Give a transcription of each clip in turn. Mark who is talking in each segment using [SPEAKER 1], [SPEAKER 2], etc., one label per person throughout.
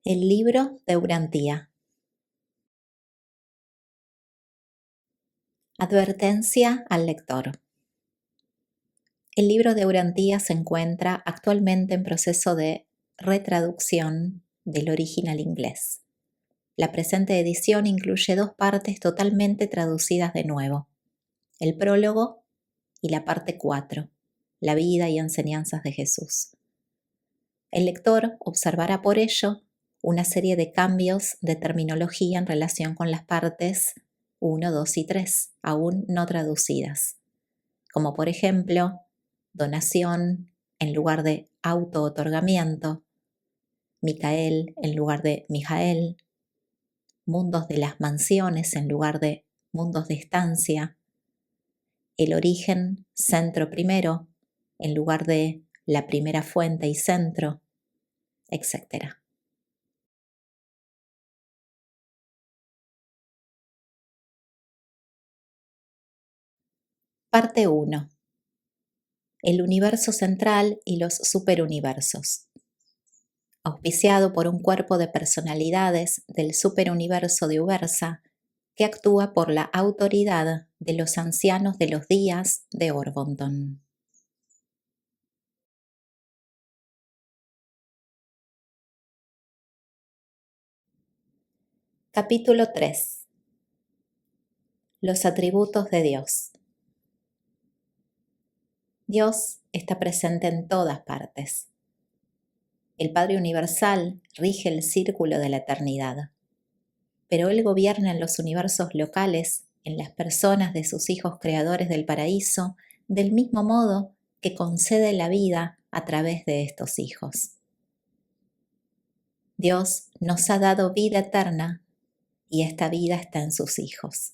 [SPEAKER 1] El libro de Urantía. Advertencia al lector. El libro de Urantía se encuentra actualmente en proceso de retraducción del original inglés. La presente edición incluye 2 partes totalmente traducidas de nuevo: el prólogo y la parte 4, la vida y enseñanzas de Jesús. El lector observará por ello una serie de cambios de terminología en relación con las partes 1, 2 y 3, aún no traducidas, como por ejemplo, donación en lugar de auto-otorgamiento, Micael en lugar de Mijael, mundos de las mansiones en lugar de mundos de estancia, el origen centro primero en lugar de la primera fuente y centro, etc. Parte 1. El universo central y los superuniversos. Auspiciado por un cuerpo de personalidades del superuniverso de Ubersa que actúa por la autoridad de los ancianos de los días de Orbonton. Capítulo 3. Los atributos de Dios. Dios está presente en todas partes. El Padre Universal rige el círculo de la eternidad, pero Él gobierna en los universos locales, en las personas de sus hijos creadores del paraíso, del mismo modo que concede la vida a través de estos hijos. Dios nos ha dado vida eterna y esta vida está en sus hijos.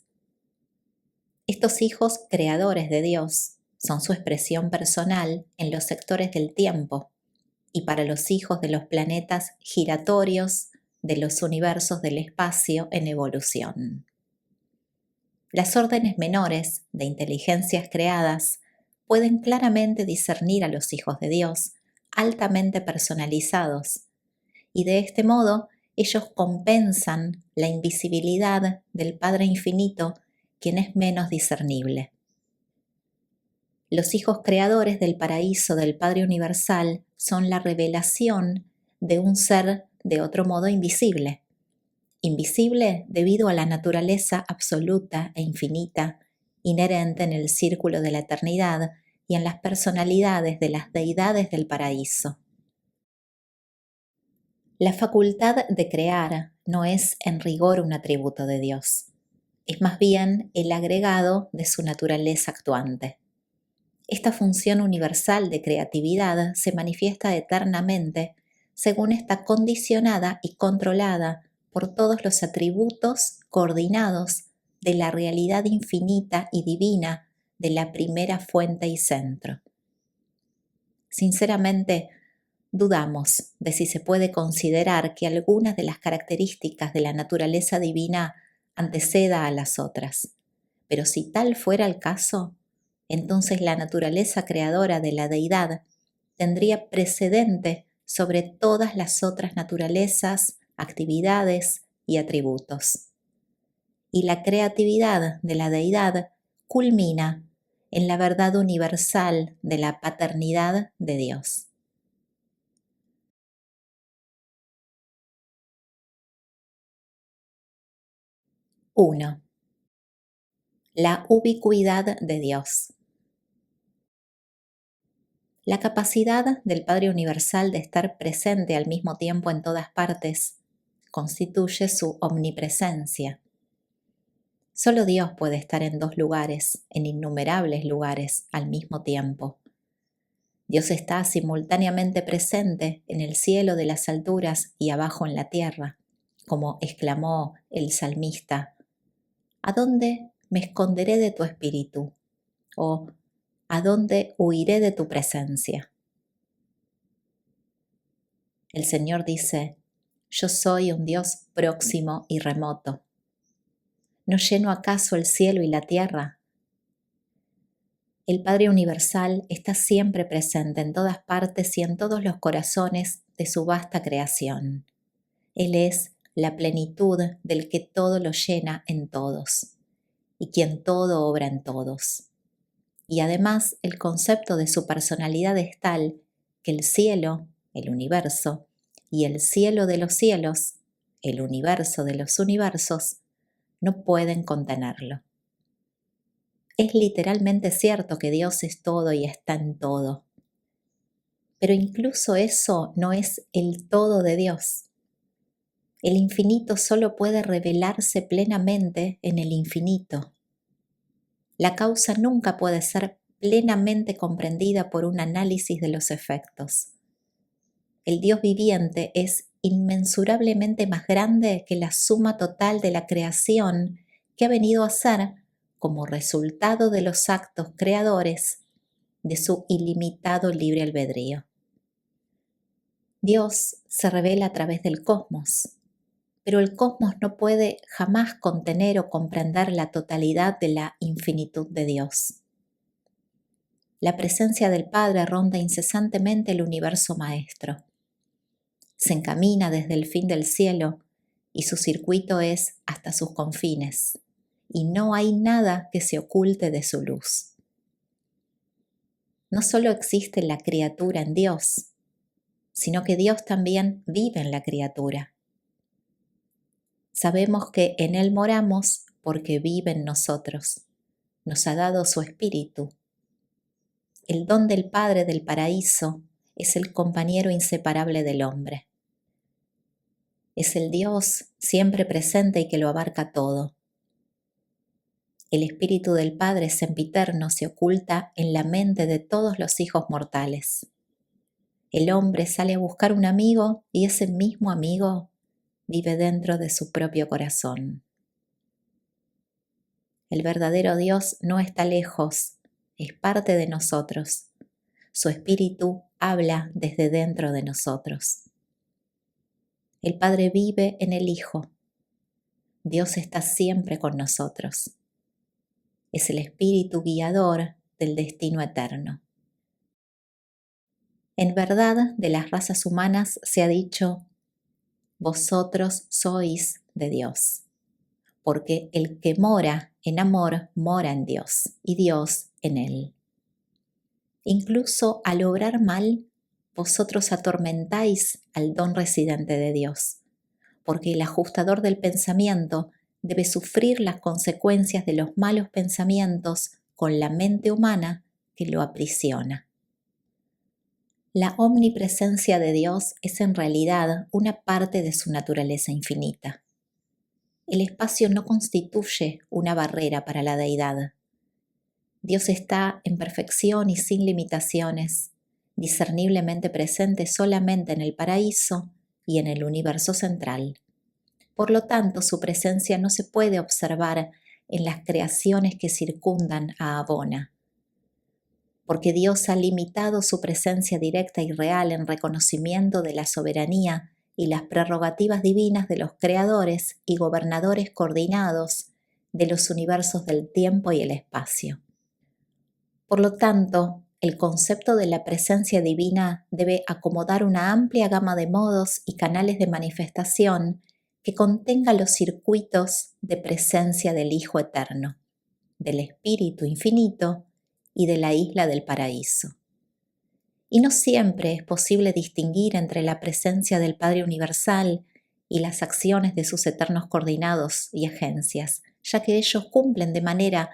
[SPEAKER 1] Estos hijos creadores de Dios son su expresión personal en los sectores del tiempo y para los hijos de los planetas giratorios de los universos del espacio en evolución. Las órdenes menores de inteligencias creadas pueden claramente discernir a los hijos de Dios altamente personalizados, y de este modo ellos compensan la invisibilidad del Padre Infinito, quien es menos discernible. Los hijos creadores del paraíso del Padre Universal son la revelación de un ser de otro modo invisible. Invisible debido a la naturaleza absoluta e infinita, inherente en el círculo de la eternidad y en las personalidades de las deidades del paraíso. La facultad de crear no es en rigor un atributo de Dios, es más bien el agregado de su naturaleza actuante. Esta función universal de creatividad se manifiesta eternamente según está condicionada y controlada por todos los atributos coordinados de la realidad infinita y divina de la primera fuente y centro. Sinceramente, dudamos de si se puede considerar que algunas de las características de la naturaleza divina anteceda a las otras, pero si tal fuera el caso, entonces la naturaleza creadora de la deidad tendría precedente sobre todas las otras naturalezas, actividades y atributos. Y la creatividad de la deidad culmina en la verdad universal de la paternidad de Dios. 1. La ubicuidad de Dios. La capacidad del Padre Universal de estar presente al mismo tiempo en todas partes constituye su omnipresencia. Solo Dios puede estar en 2 lugares, en innumerables lugares, al mismo tiempo. Dios está simultáneamente presente en el cielo de las alturas y abajo en la tierra, como exclamó el salmista: ¿A dónde me esconderé de tu espíritu? O ¿a dónde huiré de tu presencia? El Señor dice: yo soy un Dios próximo y remoto. ¿No lleno acaso el cielo y la tierra? El Padre Universal está siempre presente en todas partes y en todos los corazones de su vasta creación. Él es la plenitud del que todo lo llena en todos y quien todo obra en todos. Y además el concepto de su personalidad es tal que el cielo, el universo, y el cielo de los cielos, el universo de los universos, no pueden contenerlo. Es literalmente cierto que Dios es todo y está en todo, pero incluso eso no es el todo de Dios. El infinito solo puede revelarse plenamente en el infinito. La causa nunca puede ser plenamente comprendida por un análisis de los efectos. El Dios viviente es inmensurablemente más grande que la suma total de la creación que ha venido a ser como resultado de los actos creadores de su ilimitado libre albedrío. Dios se revela a través del cosmos, pero el cosmos no puede jamás contener o comprender la totalidad de la infinitud de Dios. La presencia del Padre ronda incesantemente el universo maestro. Se encamina desde el fin del cielo y su circuito es hasta sus confines, y no hay nada que se oculte de su luz. No solo existe la criatura en Dios, sino que Dios también vive en la criatura. Sabemos que en Él moramos porque vive en nosotros. Nos ha dado su espíritu. El don del Padre del paraíso es el compañero inseparable del hombre. Es el Dios siempre presente y que lo abarca todo. El espíritu del Padre sempiterno se oculta en la mente de todos los hijos mortales. El hombre sale a buscar un amigo y ese mismo amigo vive dentro de su propio corazón. El verdadero Dios no está lejos, es parte de nosotros. Su espíritu habla desde dentro de nosotros. El Padre vive en el Hijo. Dios está siempre con nosotros. Es el espíritu guiador del destino eterno. En verdad, de las razas humanas se ha dicho: vosotros sois de Dios, porque el que mora en amor mora en Dios y Dios en él. Incluso al obrar mal, vosotros atormentáis al don residente de Dios, porque el ajustador del pensamiento debe sufrir las consecuencias de los malos pensamientos con la mente humana que lo aprisiona. La omnipresencia de Dios es en realidad una parte de su naturaleza infinita. El espacio no constituye una barrera para la deidad. Dios está en perfección y sin limitaciones, discerniblemente presente solamente en el paraíso y en el universo central. Por lo tanto, su presencia no se puede observar en las creaciones que circundan a Abona, porque Dios ha limitado su presencia directa y real en reconocimiento de la soberanía y las prerrogativas divinas de los creadores y gobernadores coordinados de los universos del tiempo y el espacio. Por lo tanto, el concepto de la presencia divina debe acomodar una amplia gama de modos y canales de manifestación que contenga los circuitos de presencia del Hijo Eterno, del Espíritu Infinito y de la isla del paraíso. Y no siempre es posible distinguir entre la presencia del Padre Universal y las acciones de sus eternos coordinados y agencias, ya que ellos cumplen de manera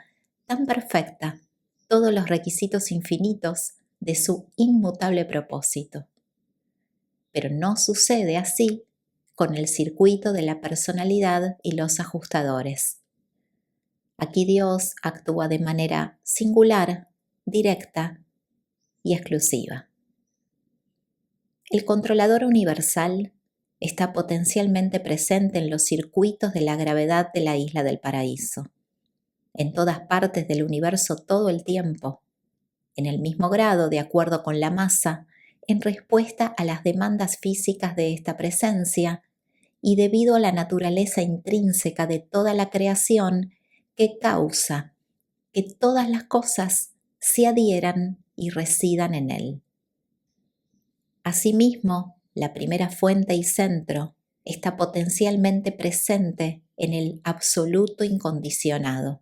[SPEAKER 1] tan perfecta todos los requisitos infinitos de su inmutable propósito. Pero no sucede así con el circuito de la personalidad y los ajustadores. Aquí Dios actúa de manera singular, directa y exclusiva. El controlador universal está potencialmente presente en los circuitos de la gravedad de la isla del paraíso, en todas partes del universo todo el tiempo, en el mismo grado de acuerdo con la masa, en respuesta a las demandas físicas de esta presencia y debido a la naturaleza intrínseca de toda la creación que causa que todas las cosas se adhieran y residan en él. Asimismo, la primera fuente y centro, está potencialmente presente en el absoluto incondicionado,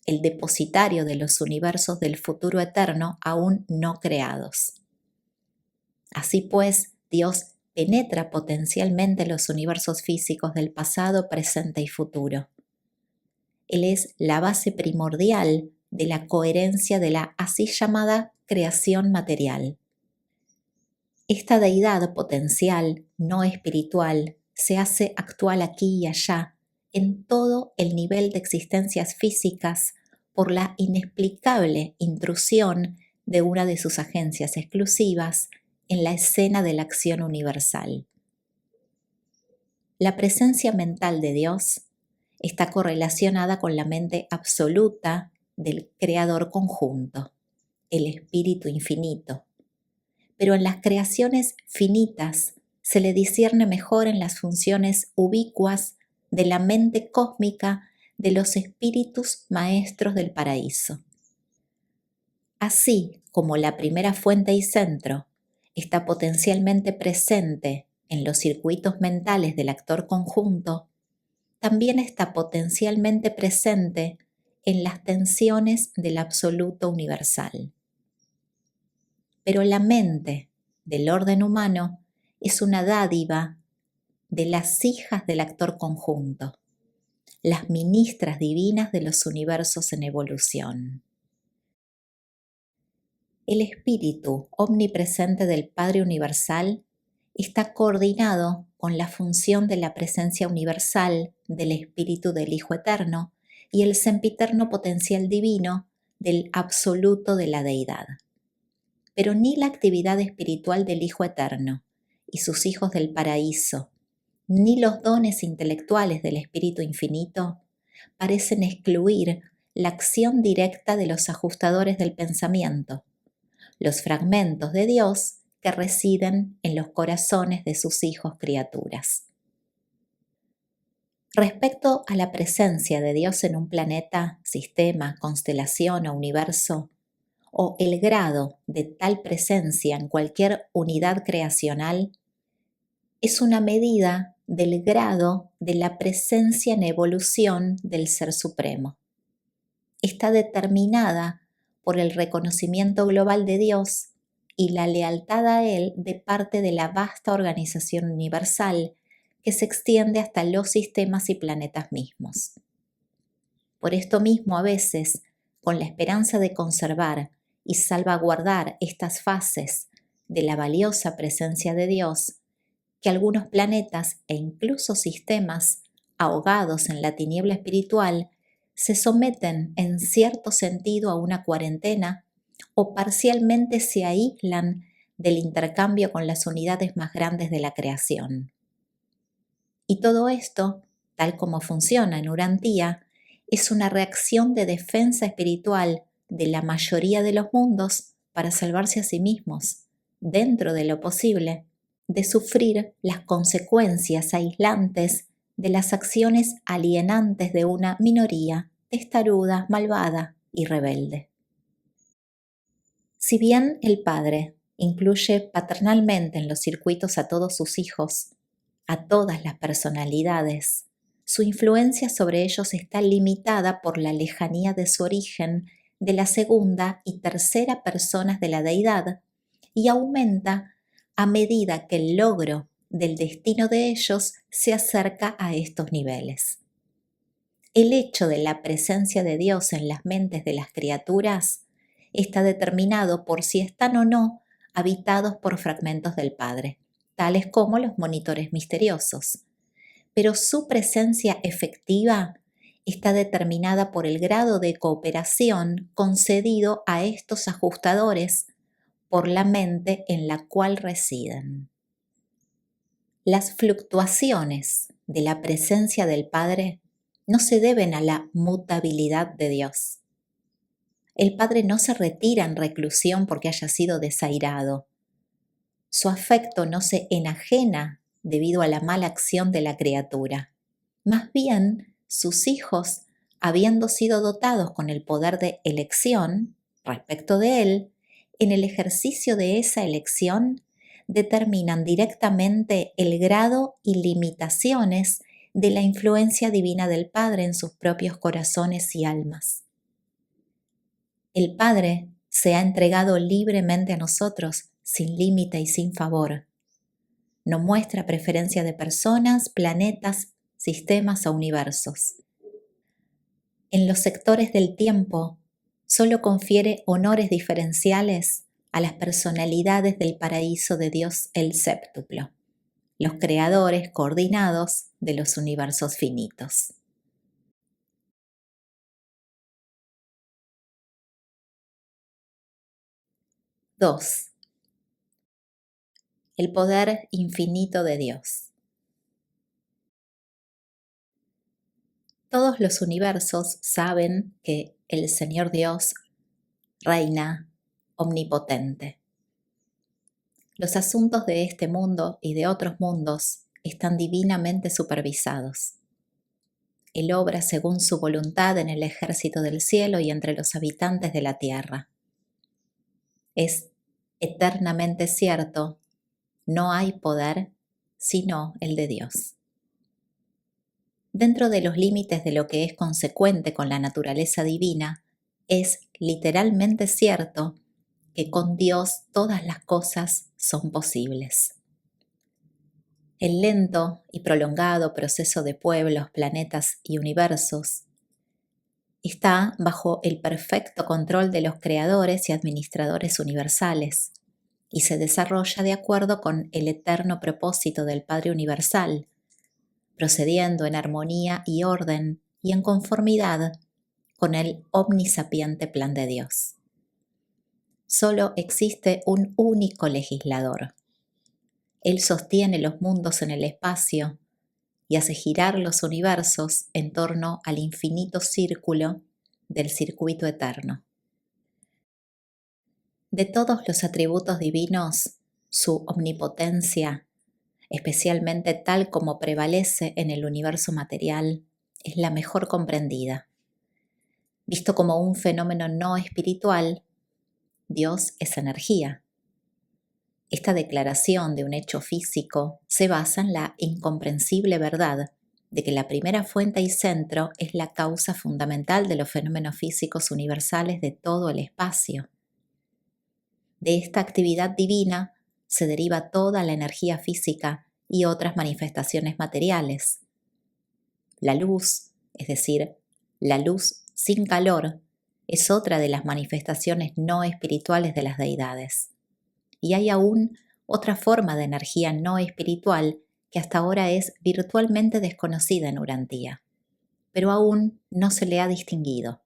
[SPEAKER 1] el depositario de los universos del futuro eterno aún no creados. Así pues, Dios penetra potencialmente los universos físicos del pasado, presente y futuro. Él es la base primordial de la coherencia de la así llamada creación material. Esta deidad potencial, no espiritual, se hace actual aquí y allá, en todo el nivel de existencias físicas, por la inexplicable intrusión de una de sus agencias exclusivas en la escena de la acción universal. La presencia mental de Dios está correlacionada con la mente absoluta del Creador conjunto, el Espíritu Infinito. Pero en las creaciones finitas se le discierne mejor en las funciones ubicuas de la mente cósmica de los espíritus maestros del paraíso. Así como la primera fuente y centro está potencialmente presente en los circuitos mentales del actor conjunto, también está potencialmente presente en las tensiones del absoluto universal. Pero la mente del orden humano es una dádiva de las hijas del actor conjunto, las ministras divinas de los universos en evolución. El espíritu omnipresente del Padre Universal está coordinado con la función de la presencia universal del Espíritu del Hijo Eterno y el sempiterno potencial divino del absoluto de la Deidad. Pero ni la actividad espiritual del Hijo Eterno y sus hijos del paraíso, ni los dones intelectuales del Espíritu Infinito parecen excluir la acción directa de los ajustadores del pensamiento, los fragmentos de Dios que residen en los corazones de sus hijos criaturas. Respecto a la presencia de Dios en un planeta, sistema, constelación o universo, o el grado de tal presencia en cualquier unidad creacional, es una medida del grado de la presencia en evolución del Ser Supremo. Está determinada por el reconocimiento global de Dios y la lealtad a Él de parte de la vasta organización universal que se extiende hasta los sistemas y planetas mismos. Por esto mismo, a veces, con la esperanza de conservar y salvaguardar estas fases de la valiosa presencia de Dios, que algunos planetas e incluso sistemas, ahogados en la tiniebla espiritual, se someten en cierto sentido a una cuarentena o parcialmente se aíslan del intercambio con las unidades más grandes de la creación. Y todo esto, tal como funciona en Urantía, es una reacción de defensa espiritual de la mayoría de los mundos para salvarse a sí mismos, dentro de lo posible, de sufrir las consecuencias aislantes de las acciones alienantes de una minoría testaruda, malvada y rebelde. Si bien el Padre incluye paternalmente en los circuitos a todos sus hijos, a todas las personalidades, su influencia sobre ellos está limitada por la lejanía de su origen de la segunda y tercera personas de la deidad y aumenta a medida que el logro del destino de ellos se acerca a estos niveles. El hecho de la presencia de Dios en las mentes de las criaturas está determinado por si están o no habitados por fragmentos del Padre, tales como los monitores misteriosos. Pero su presencia efectiva está determinada por el grado de cooperación concedido a estos ajustadores por la mente en la cual residen. Las fluctuaciones de la presencia del Padre no se deben a la mutabilidad de Dios. El Padre no se retira en reclusión porque haya sido desairado. Su afecto no se enajena debido a la mala acción de la criatura. Más bien, sus hijos, habiendo sido dotados con el poder de elección respecto de él, en el ejercicio de esa elección determinan directamente el grado y limitaciones de la influencia divina del Padre en sus propios corazones y almas. El Padre se ha entregado libremente a nosotros, sin límite y sin favor. No muestra preferencia de personas, planetas, sistemas o universos. En los sectores del tiempo, solo confiere honores diferenciales a las personalidades del paraíso de Dios el séptuplo, los creadores coordinados de los universos finitos. Dos. El poder infinito de Dios. Todos los universos saben que el Señor Dios reina omnipotente. Los asuntos de este mundo y de otros mundos están divinamente supervisados. Él obra según su voluntad en el ejército del cielo y entre los habitantes de la tierra. Es eternamente cierto, no hay poder sino el de Dios. Dentro de los límites de lo que es consecuente con la naturaleza divina, es literalmente cierto que con Dios todas las cosas son posibles. El lento y prolongado proceso de pueblos, planetas y universos está bajo el perfecto control de los creadores y administradores universales y se desarrolla de acuerdo con el eterno propósito del Padre Universal, procediendo en armonía y orden y en conformidad con el omnisapiente plan de Dios. Solo existe un único legislador. Él sostiene los mundos en el espacio y hace girar los universos en torno al infinito círculo del circuito eterno. De todos los atributos divinos, su omnipotencia, especialmente tal como prevalece en el universo material, es la mejor comprendida. Visto como un fenómeno no espiritual, Dios es energía. Esta declaración de un hecho físico se basa en la incomprensible verdad de que la primera fuente y centro es la causa fundamental de los fenómenos físicos universales de todo el espacio. De esta actividad divina se deriva toda la energía física y otras manifestaciones materiales. La luz, es decir, la luz sin calor, es otra de las manifestaciones no espirituales de las deidades. Y hay aún otra forma de energía no espiritual que hasta ahora es virtualmente desconocida en Urantía, pero aún no se le ha distinguido.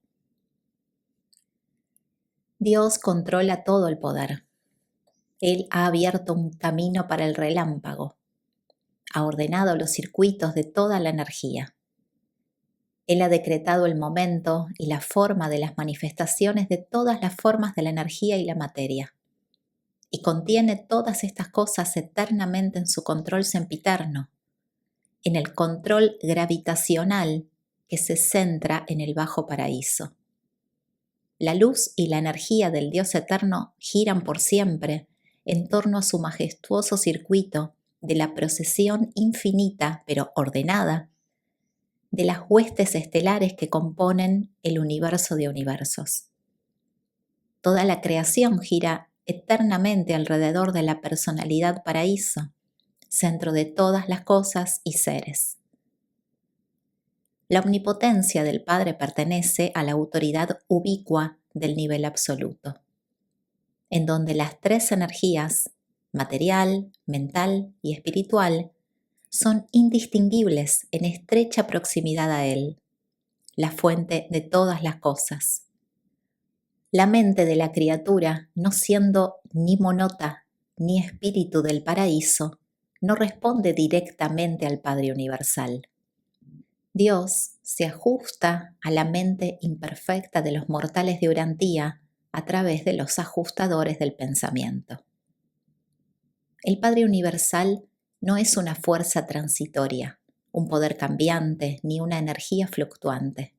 [SPEAKER 1] Dios controla todo el poder. Él ha abierto un camino para el relámpago, ha ordenado los circuitos de toda la energía. Él ha decretado el momento y la forma de las manifestaciones de todas las formas de la energía y la materia, y contiene todas estas cosas eternamente en su control sempiterno, en el control gravitacional que se centra en el bajo paraíso. La luz y la energía del Dios eterno giran por siempre en torno a su majestuoso circuito de la procesión infinita, pero ordenada, de las huestes estelares que componen el universo de universos. Toda la creación gira eternamente alrededor de la personalidad paraíso, centro de todas las cosas y seres. La omnipotencia del Padre pertenece a la autoridad ubicua del nivel absoluto, en donde las tres energías, material, mental y espiritual, son indistinguibles en estrecha proximidad a Él, la fuente de todas las cosas. La mente de la criatura, no siendo ni monota ni espíritu del paraíso, no responde directamente al Padre Universal. Dios se ajusta a la mente imperfecta de los mortales de Urantía a través de los ajustadores del pensamiento. El Padre Universal no es una fuerza transitoria, un poder cambiante ni una energía fluctuante.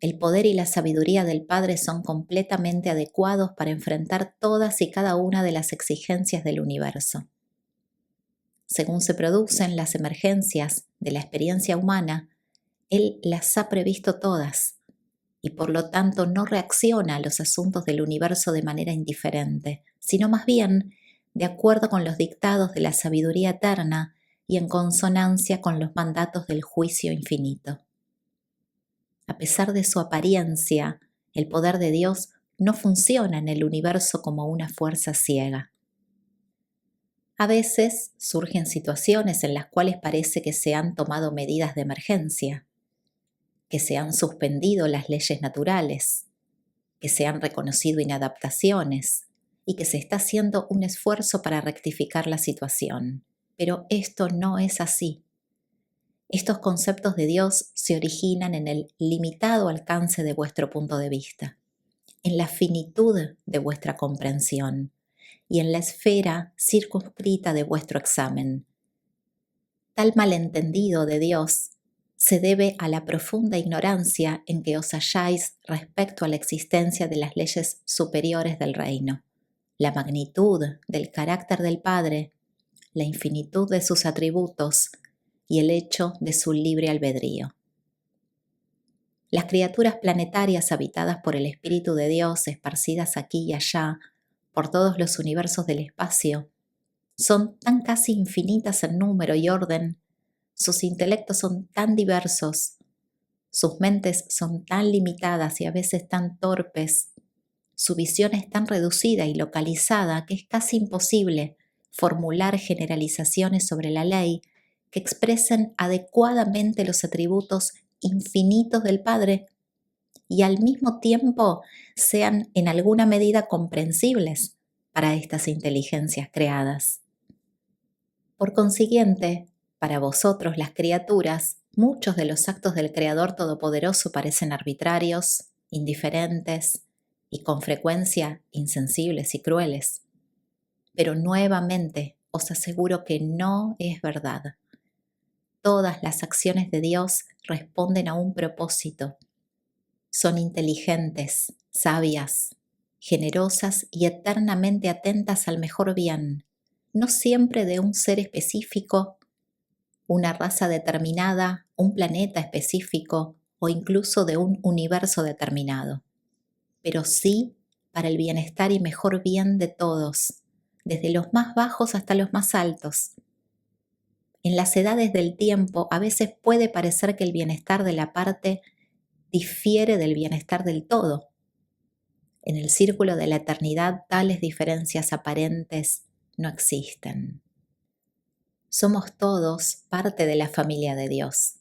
[SPEAKER 1] El poder y la sabiduría del Padre son completamente adecuados para enfrentar todas y cada una de las exigencias del universo. Según se producen las emergencias de la experiencia humana, Él las ha previsto todas y por lo tanto no reacciona a los asuntos del universo de manera indiferente, sino más bien de acuerdo con los dictados de la sabiduría eterna y en consonancia con los mandatos del juicio infinito. A pesar de su apariencia, el poder de Dios no funciona en el universo como una fuerza ciega. A veces surgen situaciones en las cuales parece que se han tomado medidas de emergencia, que se han suspendido las leyes naturales, que se han reconocido inadaptaciones y que se está haciendo un esfuerzo para rectificar la situación. Pero esto no es así. Estos conceptos de Dios se originan en el limitado alcance de vuestro punto de vista, en la finitud de vuestra comprensión y en la esfera circunscrita de vuestro examen. Tal malentendido de Dios se debe a la profunda ignorancia en que os halláis respecto a la existencia de las leyes superiores del reino, la magnitud del carácter del Padre, la infinitud de sus atributos y el hecho de su libre albedrío. Las criaturas planetarias habitadas por el Espíritu de Dios, esparcidas aquí y allá, por todos los universos del espacio, son tan casi infinitas en número y orden, sus intelectos son tan diversos, sus mentes son tan limitadas y a veces tan torpes, su visión es tan reducida y localizada que es casi imposible formular generalizaciones sobre la ley que expresen adecuadamente los atributos infinitos del Padre y al mismo tiempo sean en alguna medida comprensibles para estas inteligencias creadas. Por consiguiente, para vosotros las criaturas, muchos de los actos del Creador Todopoderoso parecen arbitrarios, indiferentes y con frecuencia insensibles y crueles. Pero nuevamente os aseguro que no es verdad. Todas las acciones de Dios responden a un propósito. Son inteligentes, sabias, generosas y eternamente atentas al mejor bien, no siempre de un ser específico, una raza determinada, un planeta específico o incluso de un universo determinado, pero sí para el bienestar y mejor bien de todos, desde los más bajos hasta los más altos. En las edades del tiempo a veces puede parecer que el bienestar de la parte difiere del bienestar del todo. En el círculo de la eternidad tales diferencias aparentes no existen. Somos todos parte de la familia de Dios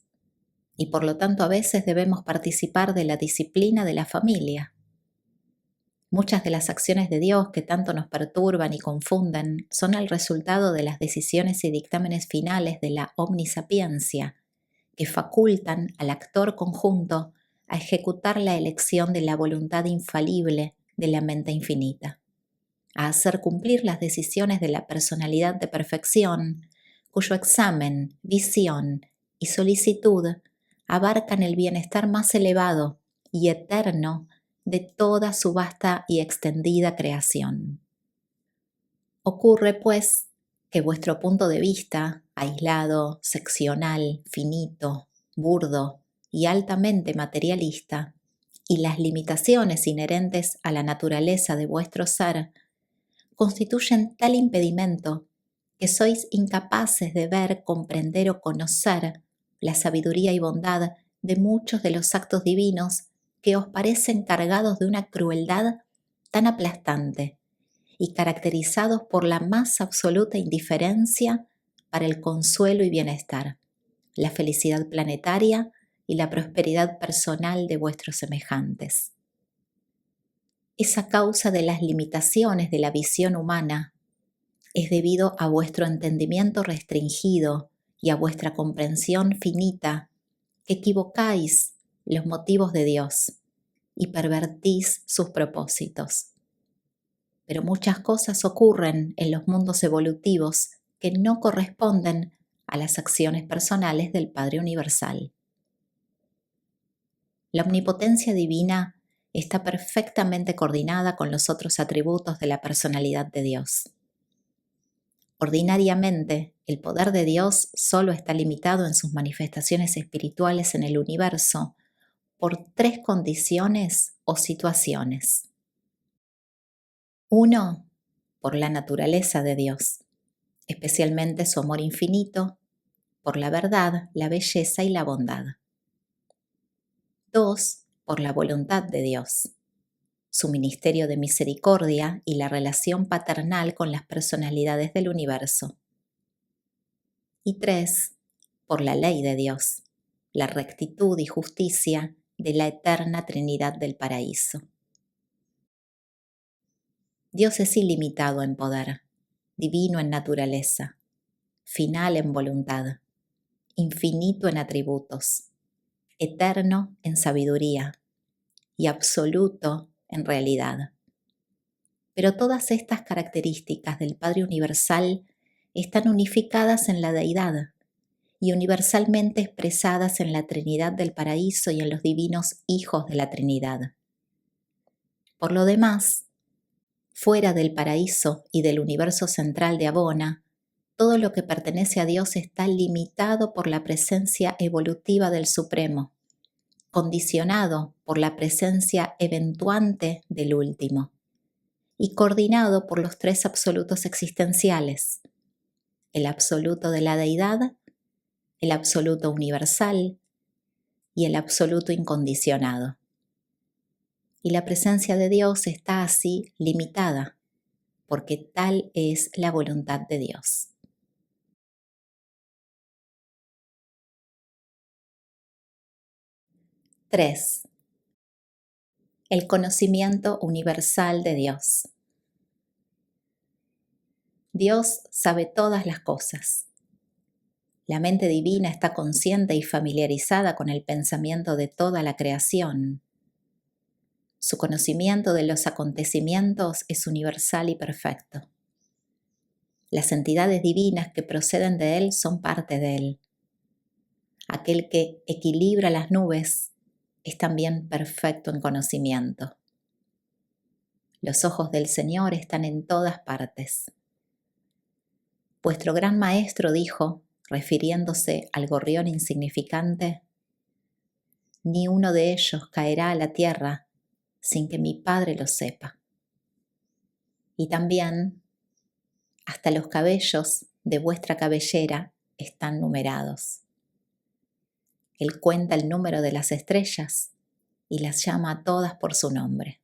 [SPEAKER 1] y por lo tanto a veces debemos participar de la disciplina de la familia. Muchas de las acciones de Dios que tanto nos perturban y confunden son el resultado de las decisiones y dictámenes finales de la omnisapiencia, que facultan al actor conjunto a ejecutar la elección de la voluntad infalible de la mente infinita, a hacer cumplir las decisiones de la personalidad de perfección, cuyo examen, visión y solicitud abarcan el bienestar más elevado y eterno de toda su vasta y extendida creación. Ocurre, pues, que vuestro punto de vista, aislado, seccional, finito, burdo y altamente materialista, y las limitaciones inherentes a la naturaleza de vuestro ser, constituyen tal impedimento que sois incapaces de ver, comprender o conocer la sabiduría y bondad de muchos de los actos divinos que os parecen cargados de una crueldad tan aplastante y caracterizados por la más absoluta indiferencia para el consuelo y bienestar, la felicidad planetaria y la prosperidad personal de vuestros semejantes. Es a causa de las limitaciones de la visión humana, es debido a vuestro entendimiento restringido y a vuestra comprensión finita que equivocáis los motivos de Dios y pervertís sus propósitos. Pero muchas cosas ocurren en los mundos evolutivos que no corresponden a las acciones personales del Padre Universal. La omnipotencia divina está perfectamente coordinada con los otros atributos de la personalidad de Dios. Ordinariamente, el poder de Dios solo está limitado en sus manifestaciones espirituales en el universo por 3 condiciones o situaciones. 1. Por la naturaleza de Dios, especialmente su amor infinito, por la verdad, la belleza y la bondad. 2. Por la voluntad de Dios, su ministerio de misericordia y la relación paternal con las personalidades del universo. Y 3. Por la ley de Dios, la rectitud y justicia de la eterna Trinidad del paraíso. Dios es ilimitado en poder, divino en naturaleza, final en voluntad, infinito en atributos, eterno en sabiduría y absoluto en realidad. Pero todas estas características del Padre Universal están unificadas en la Deidad y universalmente expresadas en la Trinidad del Paraíso y en los divinos hijos de la Trinidad. Por lo demás, fuera del paraíso y del universo central de Abona, todo lo que pertenece a Dios está limitado por la presencia evolutiva del Supremo, condicionado por la presencia eventuante del Último y coordinado por los 3 absolutos existenciales: el absoluto de la Deidad, el absoluto universal y el absoluto incondicionado. Y la presencia de Dios está así limitada, porque tal es la voluntad de Dios. 3. El conocimiento universal de Dios. Dios sabe todas las cosas. La mente divina está consciente y familiarizada con el pensamiento de toda la creación. Su conocimiento de los acontecimientos es universal y perfecto. Las entidades divinas que proceden de Él son parte de Él. Aquel que equilibra las nubes es también perfecto en conocimiento. Los ojos del Señor están en todas partes. Vuestro gran maestro dijo, refiriéndose al gorrión insignificante: ni uno de ellos caerá a la tierra sin que mi Padre lo sepa. Y también, hasta los cabellos de vuestra cabellera están numerados. Él cuenta el número de las estrellas y las llama a todas por su nombre.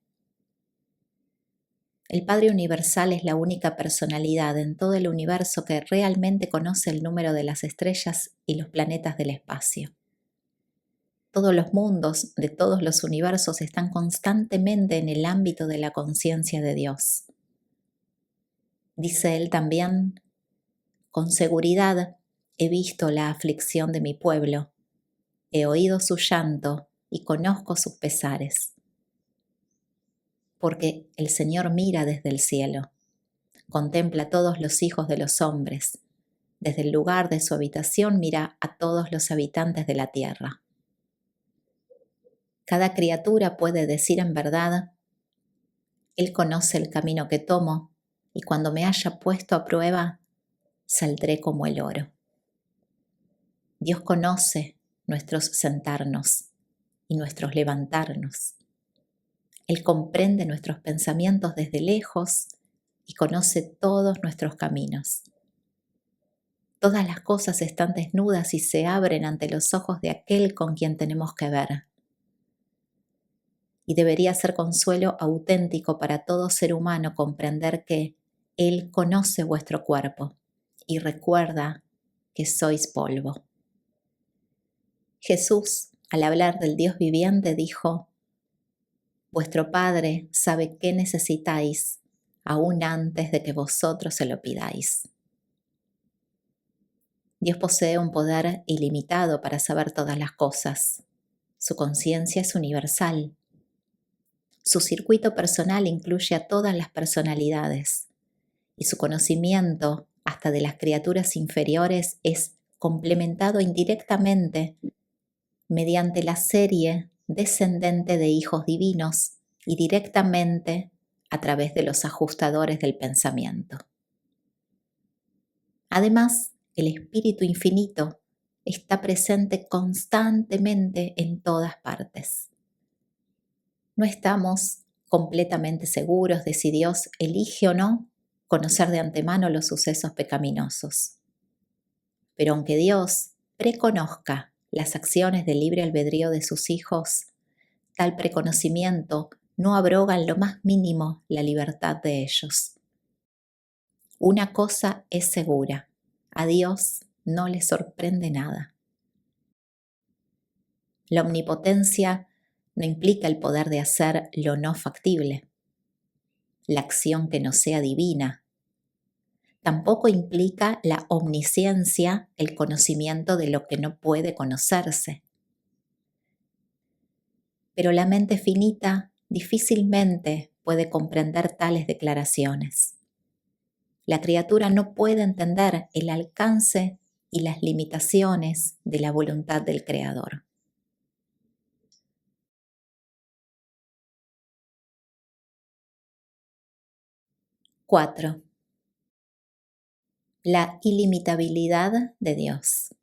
[SPEAKER 1] El Padre Universal es la única personalidad en todo el universo que realmente conoce el número de las estrellas y los planetas del espacio. Todos los mundos de todos los universos están constantemente en el ámbito de la conciencia de Dios. Dice él también: con seguridad he visto la aflicción de mi pueblo, he oído su llanto y conozco sus pesares. Porque el Señor mira desde el cielo, contempla a todos los hijos de los hombres, desde el lugar de su habitación mira a todos los habitantes de la tierra. Cada criatura puede decir en verdad: Él conoce el camino que tomo, y cuando me haya puesto a prueba, saldré como el oro. Dios conoce nuestros sentarnos y nuestros levantarnos. Él comprende nuestros pensamientos desde lejos y conoce todos nuestros caminos. Todas las cosas están desnudas y se abren ante los ojos de aquel con quien tenemos que ver. Y debería ser consuelo auténtico para todo ser humano comprender que Él conoce vuestro cuerpo y recuerda que sois polvo. Jesús, al hablar del Dios viviente, dijo: vuestro Padre sabe qué necesitáis aún antes de que vosotros se lo pidáis. Dios posee un poder ilimitado para saber todas las cosas. Su conciencia es universal. Su circuito personal incluye a todas las personalidades y su conocimiento, hasta de las criaturas inferiores, es complementado indirectamente mediante la serie descendente de hijos divinos y directamente a través de los ajustadores del pensamiento. Además, el Espíritu Infinito está presente constantemente en todas partes. No estamos completamente seguros de si Dios elige o no conocer de antemano los sucesos pecaminosos. Pero aunque Dios preconozca las acciones del libre albedrío de sus hijos, tal preconocimiento no abroga en lo más mínimo la libertad de ellos. Una cosa es segura, a Dios no le sorprende nada. La omnipotencia no implica el poder de hacer lo no factible, la acción que no sea divina. Tampoco implica la omnisciencia, el conocimiento de lo que no puede conocerse. Pero la mente finita difícilmente puede comprender tales declaraciones. La criatura no puede entender el alcance y las limitaciones de la voluntad del Creador. Cuatro. La ilimitabilidad de Dios.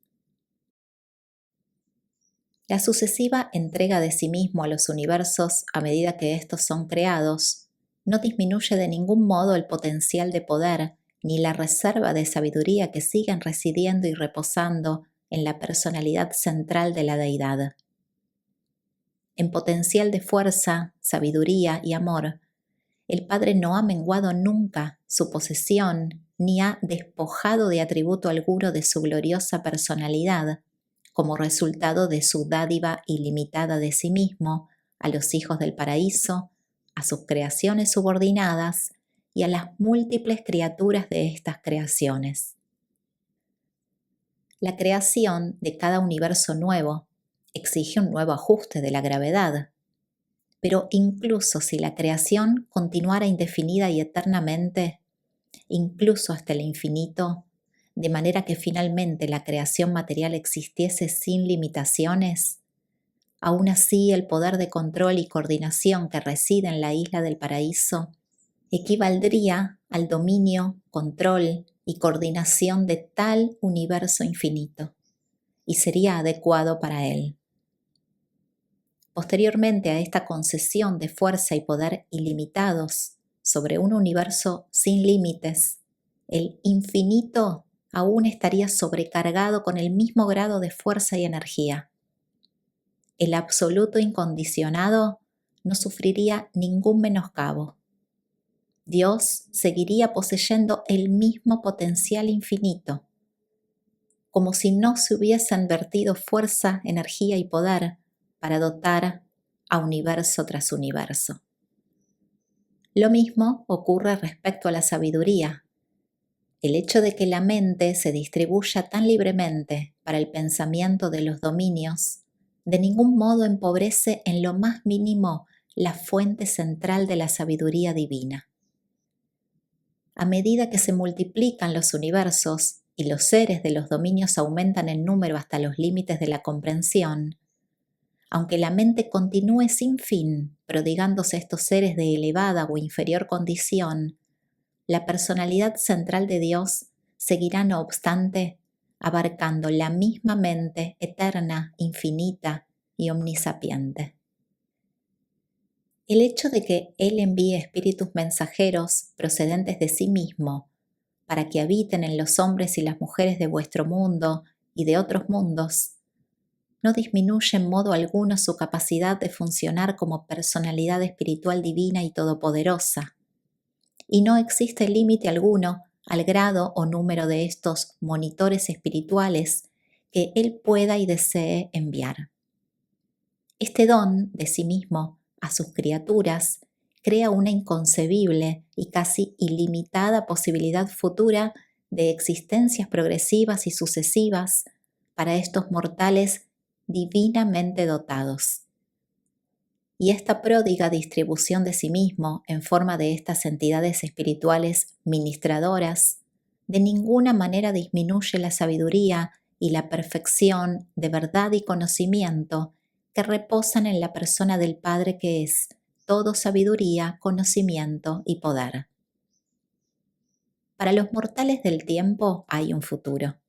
[SPEAKER 1] La sucesiva entrega de sí mismo a los universos a medida que estos son creados no disminuye de ningún modo el potencial de poder ni la reserva de sabiduría que siguen residiendo y reposando en la personalidad central de la deidad. En potencial de fuerza, sabiduría y amor, el Padre no ha menguado nunca su posesión ni ha despojado de atributo alguno de su gloriosa personalidad, como resultado de su dádiva ilimitada de sí mismo a los hijos del paraíso, a sus creaciones subordinadas y a las múltiples criaturas de estas creaciones. La creación de cada universo nuevo exige un nuevo ajuste de la gravedad, pero incluso si la creación continuara indefinida y eternamente, incluso hasta el infinito, de manera que finalmente la creación material existiese sin limitaciones, aún así el poder de control y coordinación que reside en la isla del paraíso equivaldría al dominio, control y coordinación de tal universo infinito, y sería adecuado para él. Posteriormente a esta concesión de fuerza y poder ilimitados sobre un universo sin límites, el infinito aún estaría sobrecargado con el mismo grado de fuerza y energía. El absoluto incondicionado no sufriría ningún menoscabo. Dios seguiría poseyendo el mismo potencial infinito, como si no se hubiesen vertido fuerza, energía y poder para dotar a universo tras universo. Lo mismo ocurre respecto a la sabiduría. El hecho de que la mente se distribuya tan libremente para el pensamiento de los dominios, de ningún modo empobrece en lo más mínimo la fuente central de la sabiduría divina. A medida que se multiplican los universos y los seres de los dominios aumentan en número hasta los límites de la comprensión, aunque la mente continúe sin fin prodigándose estos seres de elevada o inferior condición, la personalidad central de Dios seguirá, no obstante, abarcando la misma mente eterna, infinita y omnisapiente. El hecho de que Él envíe espíritus mensajeros procedentes de sí mismo para que habiten en los hombres y las mujeres de vuestro mundo y de otros mundos, no disminuye en modo alguno su capacidad de funcionar como personalidad espiritual divina y todopoderosa, y no existe límite alguno al grado o número de estos monitores espirituales que Él pueda y desee enviar. Este don de sí mismo a sus criaturas crea una inconcebible y casi ilimitada posibilidad futura de existencias progresivas y sucesivas para estos mortales divinamente dotados. Y esta pródiga distribución de sí mismo en forma de estas entidades espirituales ministradoras de ninguna manera disminuye la sabiduría y la perfección de verdad y conocimiento que reposan en la persona del Padre que es todo sabiduría, conocimiento y poder. Para los mortales del tiempo hay un futuro,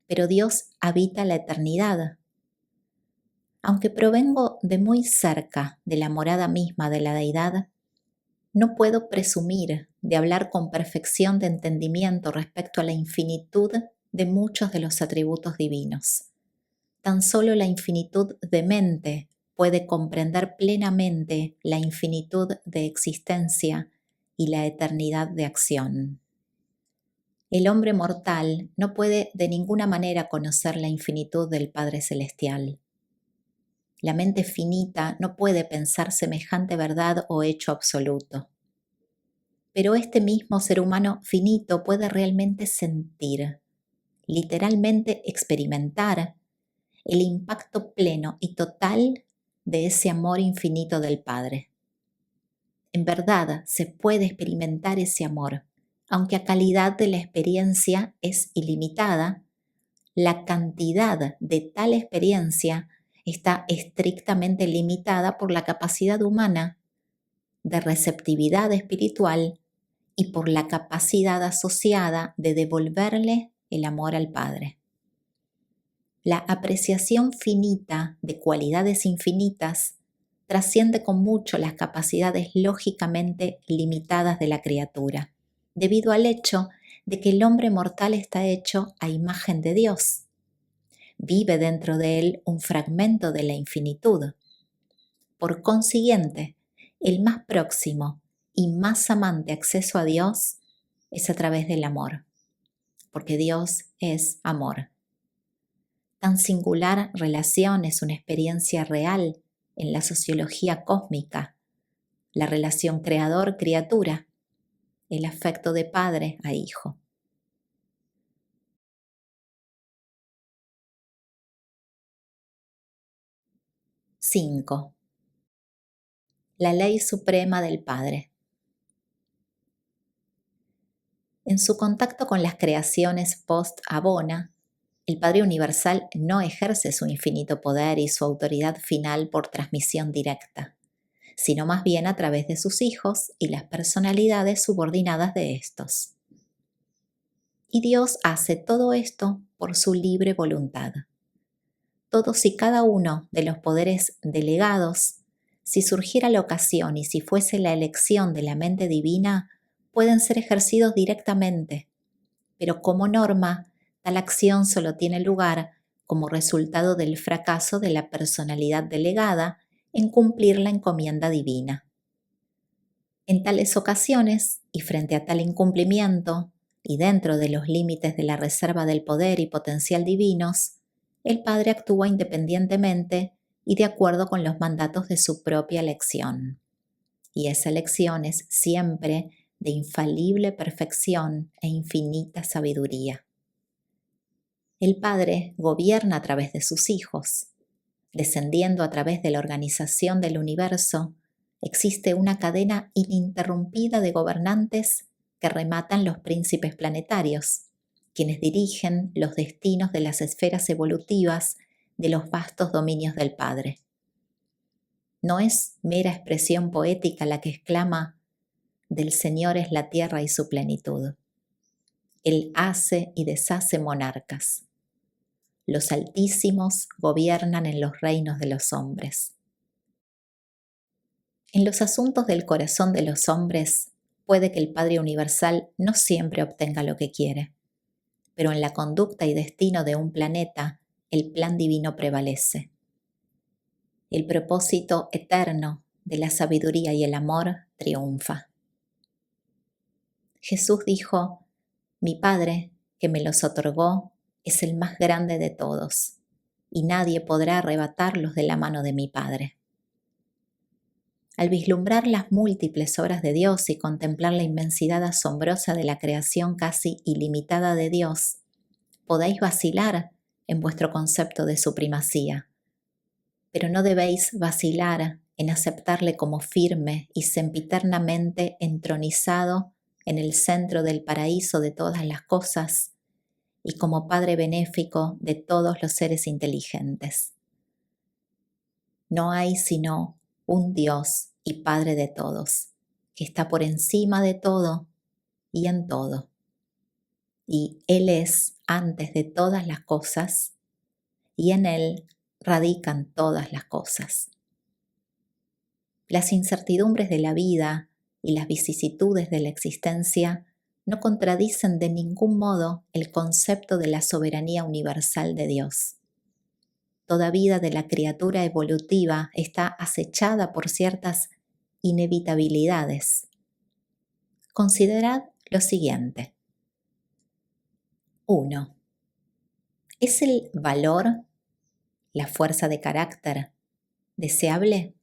[SPEAKER 1] pero Dios habita la eternidad. Aunque provengo de muy cerca de la morada misma de la deidad, no puedo presumir de hablar con perfección de entendimiento respecto a la infinitud de muchos de los atributos divinos. Tan solo la infinitud de mente puede comprender plenamente la infinitud de existencia y la eternidad de acción. El hombre mortal no puede de ninguna manera conocer la infinitud del Padre Celestial. La mente finita no puede pensar semejante verdad o hecho absoluto. Pero este mismo ser humano finito puede realmente sentir, literalmente experimentar, el impacto pleno y total de ese amor infinito del Padre. En verdad se puede experimentar ese amor, aunque la calidad de la experiencia es ilimitada, la cantidad de tal experiencia está estrictamente limitada por la capacidad humana de receptividad espiritual y por la capacidad asociada de devolverle el amor al Padre. La apreciación finita de cualidades infinitas trasciende con mucho las capacidades lógicamente limitadas de la criatura, debido al hecho de que el hombre mortal está hecho a imagen de Dios. Vive dentro de él un fragmento de la infinitud. Por consiguiente, el más próximo y más amante acceso a Dios es a través del amor, porque Dios es amor. Tan singular relación es una experiencia real en la sociología cósmica, la relación creador-criatura, el afecto de padre a hijo. 5. La ley suprema del Padre. En su contacto con las creaciones post-Abona, el Padre Universal no ejerce su infinito poder y su autoridad final por transmisión directa, sino más bien a través de sus hijos y las personalidades subordinadas de estos. Y Dios hace todo esto por su libre voluntad. Todos y cada uno de los poderes delegados, si surgiera la ocasión y si fuese la elección de la mente divina, pueden ser ejercidos directamente, pero como norma, tal acción solo tiene lugar como resultado del fracaso de la personalidad delegada en cumplir la encomienda divina. En tales ocasiones, y frente a tal incumplimiento, y dentro de los límites de la reserva del poder y potencial divinos, el Padre actúa independientemente y de acuerdo con los mandatos de su propia elección. Y esa elección es siempre de infalible perfección e infinita sabiduría. El Padre gobierna a través de sus hijos. Descendiendo a través de la organización del universo, existe una cadena ininterrumpida de gobernantes que rematan los príncipes planetarios, quienes dirigen los destinos de las esferas evolutivas de los vastos dominios del Padre. No es mera expresión poética la que exclama: del Señor es la tierra y su plenitud. Él hace y deshace monarcas. Los altísimos gobiernan en los reinos de los hombres. En los asuntos del corazón de los hombres, puede que el Padre Universal no siempre obtenga lo que quiere, pero en la conducta y destino de un planeta, el plan divino prevalece. El propósito eterno de la sabiduría y el amor triunfa. Jesús dijo: mi Padre, que me los otorgó, es el más grande de todos, y nadie podrá arrebatarlos de la mano de mi Padre. Al vislumbrar las múltiples obras de Dios y contemplar la inmensidad asombrosa de la creación casi ilimitada de Dios, podéis vacilar en vuestro concepto de su primacía, pero no debéis vacilar en aceptarle como firme y sempiternamente entronizado en el centro del paraíso de todas las cosas y como Padre benéfico de todos los seres inteligentes. no hay sino un Dios y Padre de todos, que está por encima de todo y en todo. Y Él es antes de todas las cosas, y en Él radican todas las cosas. Las incertidumbres de la vida y las vicisitudes de la existencia no contradicen de ningún modo el concepto de la soberanía universal de Dios. Toda vida de la criatura evolutiva está acechada por ciertas inevitabilidades. Considerad lo siguiente. 1. ¿Es el valor, la fuerza de carácter, deseable?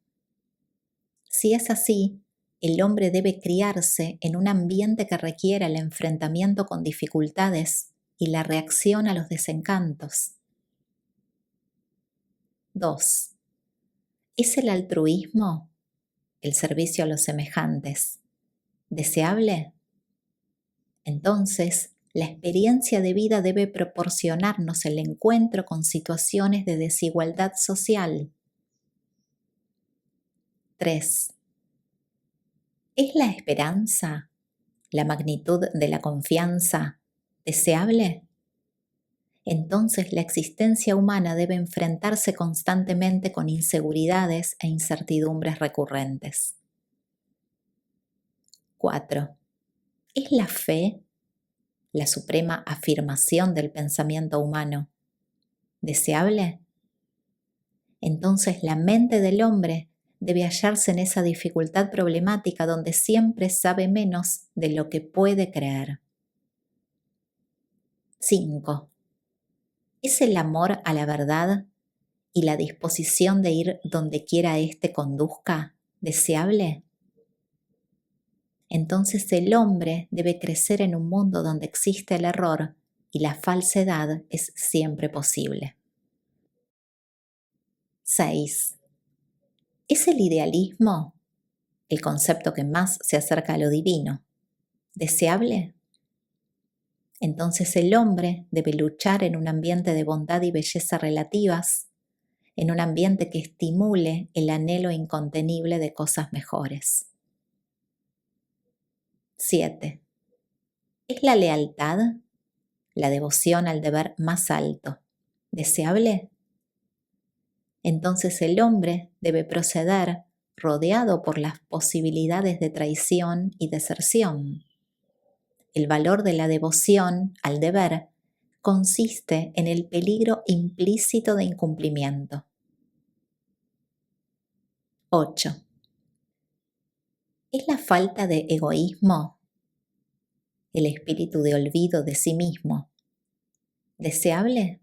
[SPEAKER 1] Si es así, el hombre debe criarse en un ambiente que requiera el enfrentamiento con dificultades y la reacción a los desencantos. 2. ¿Es el altruismo, el servicio a los semejantes, deseable? Entonces, la experiencia de vida debe proporcionarnos el encuentro con situaciones de desigualdad social. 3. ¿Es la esperanza, la magnitud de la confianza, deseable? Entonces la existencia humana debe enfrentarse constantemente con inseguridades e incertidumbres recurrentes. 4. ¿Es la fe, la suprema afirmación del pensamiento humano, deseable? Entonces la mente del hombre debe hallarse en esa dificultad problemática donde siempre sabe menos de lo que puede creer. 5. ¿Es el amor a la verdad y la disposición de ir donde quiera éste conduzca deseable? Entonces el hombre debe crecer en un mundo donde existe el error y la falsedad es siempre posible. 6. ¿Es el idealismo, el concepto que más se acerca a lo divino, deseable? Entonces el hombre debe luchar en un ambiente de bondad y belleza relativas, en un ambiente que estimule el anhelo incontenible de cosas mejores. 7. ¿Es la lealtad, la devoción al deber más alto, deseable? Entonces el hombre debe proceder rodeado por las posibilidades de traición y deserción. El valor de la devoción al deber consiste en el peligro implícito de incumplimiento. 8. ¿Es la falta de egoísmo, el espíritu de olvido de sí mismo, deseable?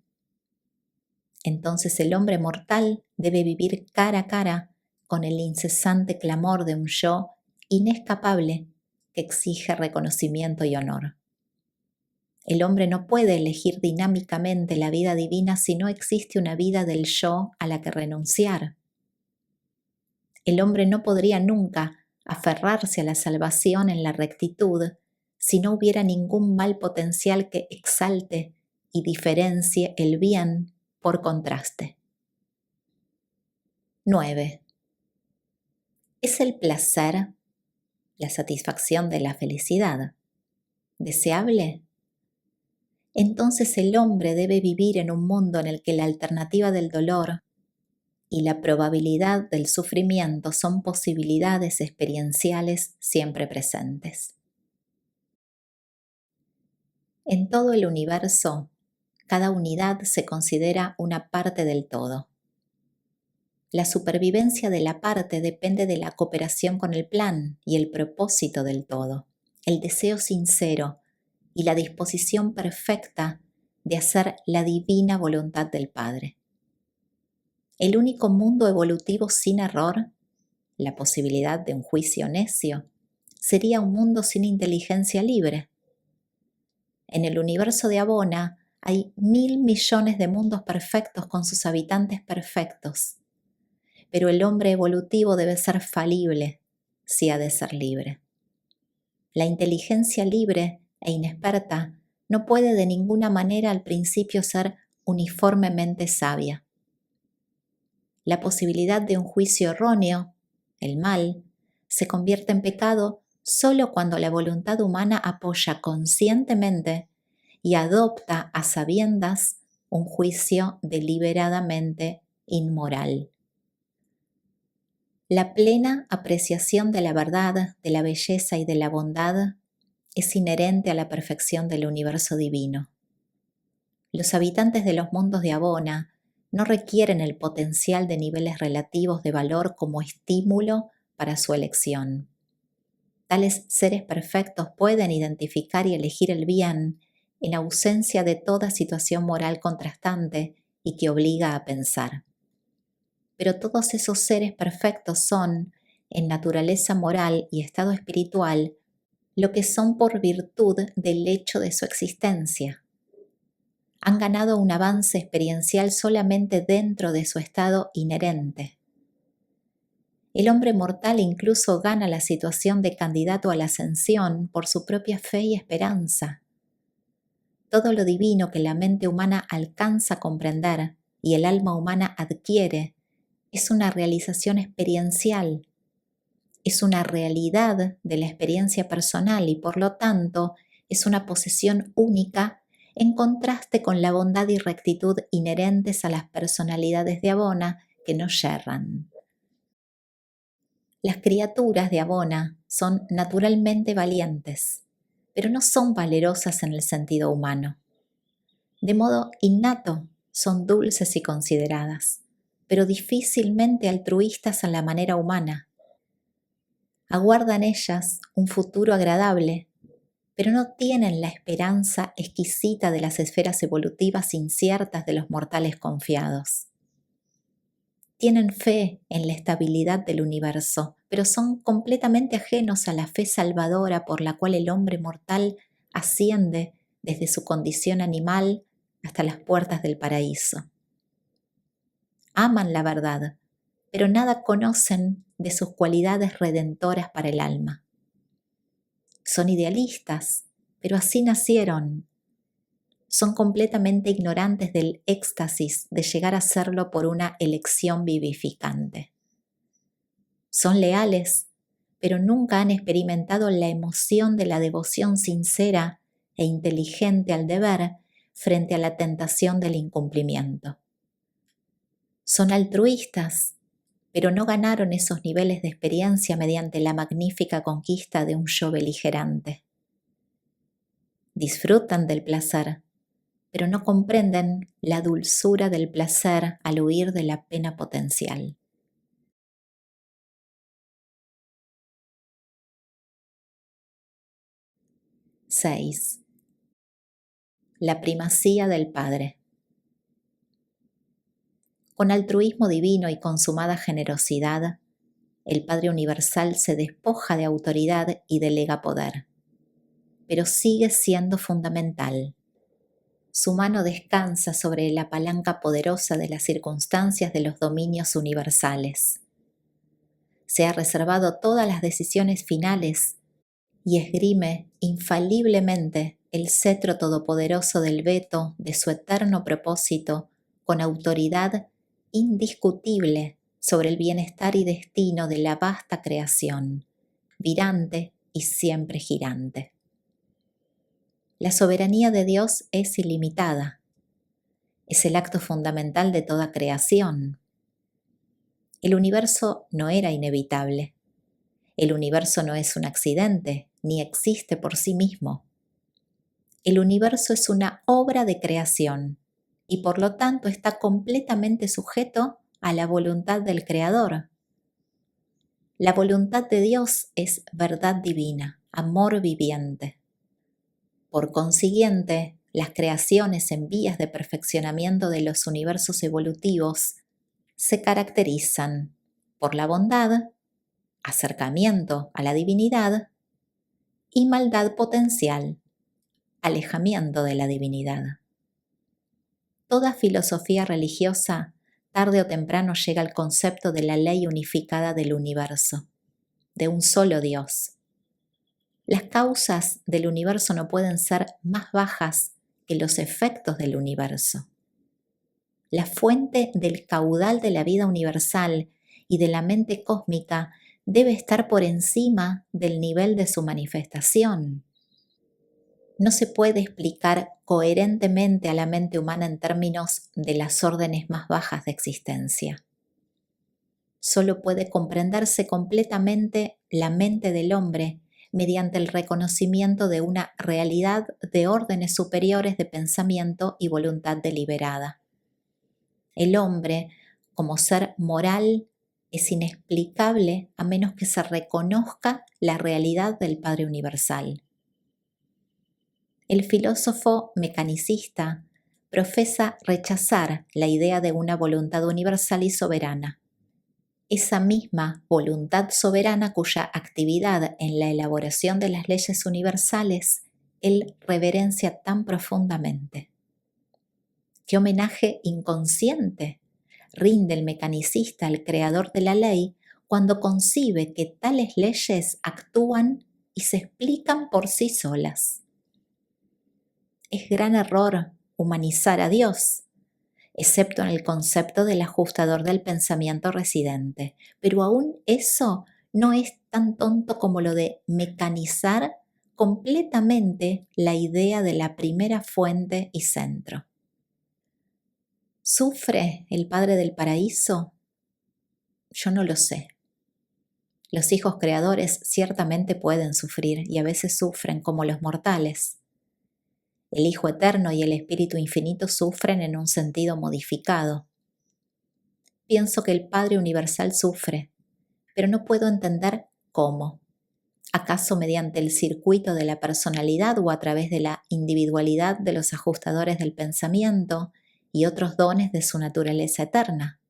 [SPEAKER 1] Entonces el hombre mortal debe vivir cara a cara con el incesante clamor de un yo inescapable que exige reconocimiento y honor. El hombre no puede elegir dinámicamente la vida divina si no existe una vida del yo a la que renunciar. El hombre no podría nunca aferrarse a la salvación en la rectitud si no hubiera ningún mal potencial que exalte y diferencie el bien por contraste. 9. ¿Es el placer, la satisfacción de la felicidad, deseable? Entonces el hombre debe vivir en un mundo en el que la alternativa del dolor y la probabilidad del sufrimiento son posibilidades experienciales siempre presentes. En todo el universo, cada unidad se considera una parte del todo. La supervivencia de la parte depende de la cooperación con el plan y el propósito del todo, el deseo sincero y la disposición perfecta de hacer la divina voluntad del Padre. El único mundo evolutivo sin error, la posibilidad de un juicio necio, sería un mundo sin inteligencia libre. En el universo de Abona hay 1.000 millones de mundos perfectos con sus habitantes perfectos, pero el hombre evolutivo debe ser falible si ha de ser libre. La inteligencia libre e inexperta no puede de ninguna manera al principio ser uniformemente sabia. la posibilidad de un juicio erróneo, el mal, se convierte en pecado solo cuando la voluntad humana apoya conscientemente y adopta a sabiendas un juicio deliberadamente inmoral. La plena apreciación de la verdad, de la belleza y de la bondad es inherente a la perfección del universo divino. Los habitantes de los mundos de Abona no requieren el potencial de niveles relativos de valor como estímulo para su elección. Tales seres perfectos pueden identificar y elegir el bien en ausencia de toda situación moral contrastante y que obliga a pensar. Pero todos esos seres perfectos son, en naturaleza moral y estado espiritual, lo que son por virtud del hecho de su existencia. Han ganado un avance experiencial solamente dentro de su estado inherente. El hombre mortal incluso gana la situación de candidato a la ascensión por su propia fe y esperanza. Todo lo divino que la mente humana alcanza a comprender y el alma humana adquiere es una realización experiencial, es una realidad de la experiencia personal y por lo tanto es una posesión única en contraste con la bondad y rectitud inherentes a las personalidades de Abona que no yerran. Las criaturas de Abona son naturalmente valientes, pero no son valerosas en el sentido humano. De modo innato son dulces y consideradas, pero difícilmente altruistas a la manera humana. Aguardan ellas un futuro agradable, pero no tienen la esperanza exquisita de las esferas evolutivas inciertas de los mortales confiados. Tienen fe en la estabilidad del universo, pero son completamente ajenos a la fe salvadora por la cual el hombre mortal asciende desde su condición animal hasta las puertas del paraíso. Aman la verdad, pero nada conocen de sus cualidades redentoras para el alma. Son idealistas, pero así nacieron. Son completamente ignorantes del éxtasis de llegar a serlo por una elección vivificante. Son leales, pero nunca han experimentado la emoción de la devoción sincera e inteligente al deber frente a la tentación del incumplimiento. Son altruistas, pero no ganaron esos niveles de experiencia mediante la magnífica conquista de un yo beligerante. Disfrutan del placer, pero no comprenden la dulzura del placer al huir de la pena potencial. ¡6! La primacía del Padre. Con altruismo divino y consumada generosidad, el Padre Universal se despoja de autoridad y delega poder, pero sigue siendo fundamental. Su mano descansa sobre la palanca poderosa de las circunstancias de los dominios universales. Se ha reservado todas las decisiones finales y esgrime infaliblemente el cetro todopoderoso del veto de su eterno propósito con autoridad indiscutible sobre el bienestar y destino de la vasta creación, virante y siempre girante. La soberanía de Dios es ilimitada. Es el acto fundamental de toda creación. El universo no era inevitable. El universo no es un accidente, ni existe por sí mismo. El universo es una obra de creación y por lo tanto está completamente sujeto a la voluntad del Creador. La voluntad de Dios es verdad divina, amor viviente. Por consiguiente, las creaciones en vías de perfeccionamiento de los universos evolutivos se caracterizan por la bondad, acercamiento a la divinidad, y maldad potencial, alejamiento de la divinidad. Toda filosofía religiosa tarde o temprano llega al concepto de la ley unificada del universo, de un solo Dios. Las causas del universo no pueden ser más bajas que los efectos del universo. la fuente del caudal de la vida universal y de la mente cósmica, debe estar por encima del nivel de su manifestación. No se puede explicar coherentemente a la mente humana en términos de las órdenes más bajas de existencia. Solo puede comprenderse completamente la mente del hombre mediante el reconocimiento de una realidad de órdenes superiores de pensamiento y voluntad deliberada. El hombre, como ser moral, es inexplicable a menos que se reconozca la realidad del Padre Universal. El filósofo mecanicista profesa rechazar la idea de una voluntad universal y soberana. Esa misma voluntad soberana cuya actividad en la elaboración de las leyes universales él reverencia tan profundamente. ¿Qué homenaje inconsciente rinde el mecanicista al creador de la ley cuando concibe que tales leyes actúan y se explican por sí solas? Es gran error humanizar a Dios, excepto en el concepto del ajustador del pensamiento residente. Pero aún eso no es tan tonto como lo de mecanizar completamente la idea de la primera fuente y centro. ¿Sufre el Padre del Paraíso? Yo no lo sé. Los hijos creadores ciertamente pueden sufrir y a veces sufren como los mortales. El Hijo Eterno y el Espíritu Infinito sufren en un sentido modificado. Pienso que el Padre Universal sufre, pero no puedo entender cómo. ¿Acaso mediante el circuito de la personalidad o a través de la individualidad de los ajustadores del pensamiento y otros dones de su naturaleza eterna?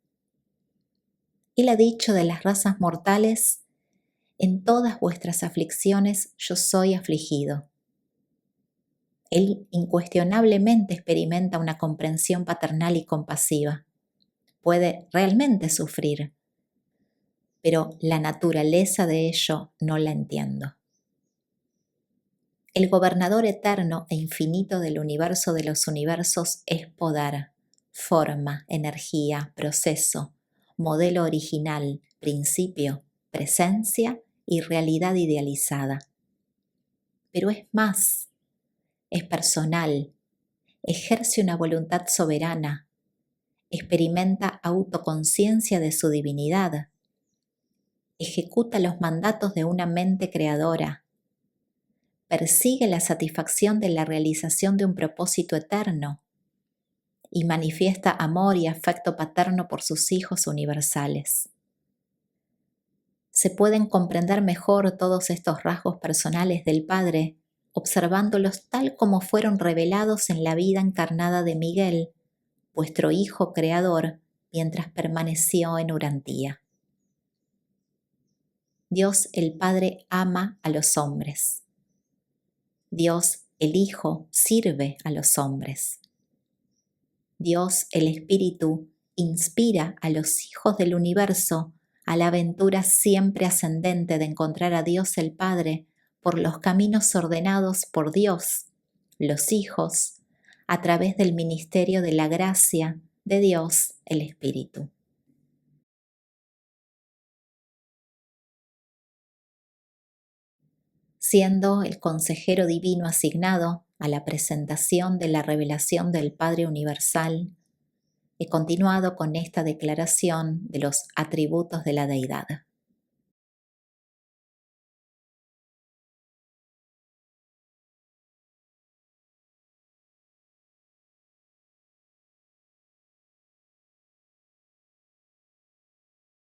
[SPEAKER 1] Él ha dicho de las razas mortales: en todas vuestras aflicciones yo soy afligido. Él incuestionablemente experimenta una comprensión paternal y compasiva. Puede realmente sufrir, pero la naturaleza de ello no la entiendo. El gobernador eterno e infinito del universo de los universos es poder, forma, energía, proceso, modelo original, principio, presencia y realidad idealizada. Pero es más, es personal, ejerce una voluntad soberana, experimenta autoconciencia de su divinidad, ejecuta los mandatos de una mente creadora, persigue la satisfacción de la realización de un propósito eterno y manifiesta amor y afecto paterno por sus hijos universales. Se pueden comprender mejor todos estos rasgos personales del Padre observándolos tal como fueron revelados en la vida encarnada de Miguel, vuestro Hijo Creador, mientras permaneció en Urantía. Dios el Padre ama a los hombres. Dios el Hijo sirve a los hombres. Dios el Espíritu inspira a los hijos del universo a la aventura siempre ascendente de encontrar a Dios el Padre por los caminos ordenados por Dios, los hijos, a través del ministerio de la gracia de Dios el Espíritu. Siendo el consejero divino asignado a la presentación de la revelación del Padre Universal, he continuado con esta declaración de los atributos de la Deidad.